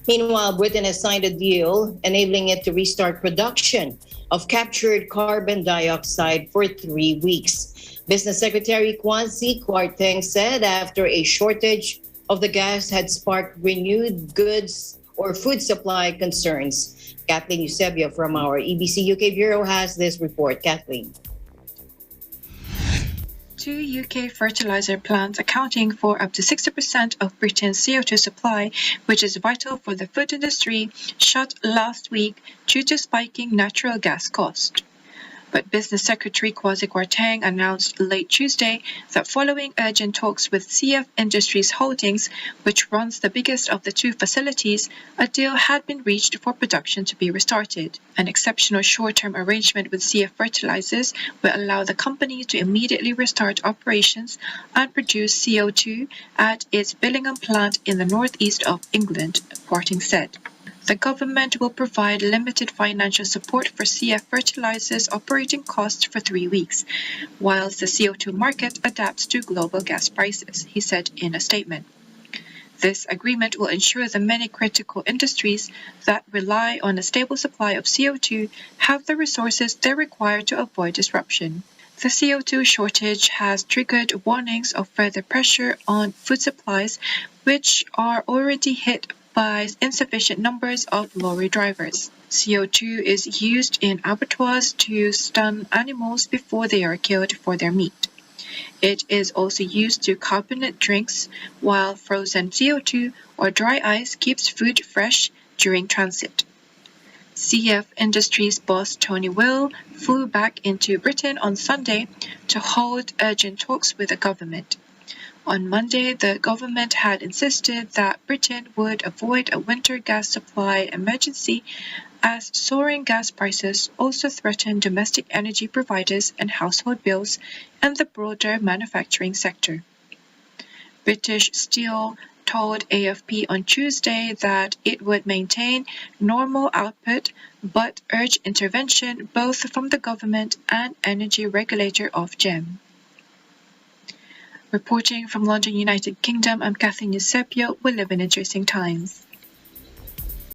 Meanwhile, Britain has signed a deal enabling it to restart production of captured carbon dioxide for 3 weeks. Business Secretary Kwasi Kwarteng said after a shortage of the gas had sparked renewed goods or food supply concerns. Kathleen Eusebio from our EBC UK Bureau has this report. Kathleen. 2 UK fertilizer plants accounting for up to 60% of Britain's CO2 supply, which is vital for the food industry, shut last week due to spiking natural gas costs. But Business Secretary Kwasi Kwarteng announced late Tuesday that following urgent talks with CF Industries Holdings, which runs the biggest of the two facilities, a deal had been reached for production to be restarted. An exceptional short-term arrangement with CF Fertilizers will allow the company to immediately restart operations and produce CO2 at its Billingham plant in the northeast of England, Kwarteng said. The government will provide limited financial support for CF Fertilizers' operating costs for 3 weeks, whilst the CO2 market adapts to global gas prices, he said in a statement. This agreement will ensure the many critical industries that rely on a stable supply of CO2 have the resources they require to avoid disruption. The CO2 shortage has triggered warnings of further pressure on food supplies, which are already hit by insufficient numbers of lorry drivers. CO2 is used in abattoirs to stun animals before they are killed for their meat. It is also used to carbonate drinks, while frozen CO2 or dry ice keeps food fresh during transit. CF Industries boss Tony Will flew back into Britain on Sunday to hold urgent talks with the government. On Monday, the government had insisted that Britain would avoid a winter gas supply emergency as soaring gas prices also threaten domestic energy providers and household bills and the broader manufacturing sector. British Steel told AFP on Tuesday that it would maintain normal output but urge intervention both from the government and energy regulator Ofgem. Reporting from London, United Kingdom, I'm Kathleen Eusebio. We live in interesting times.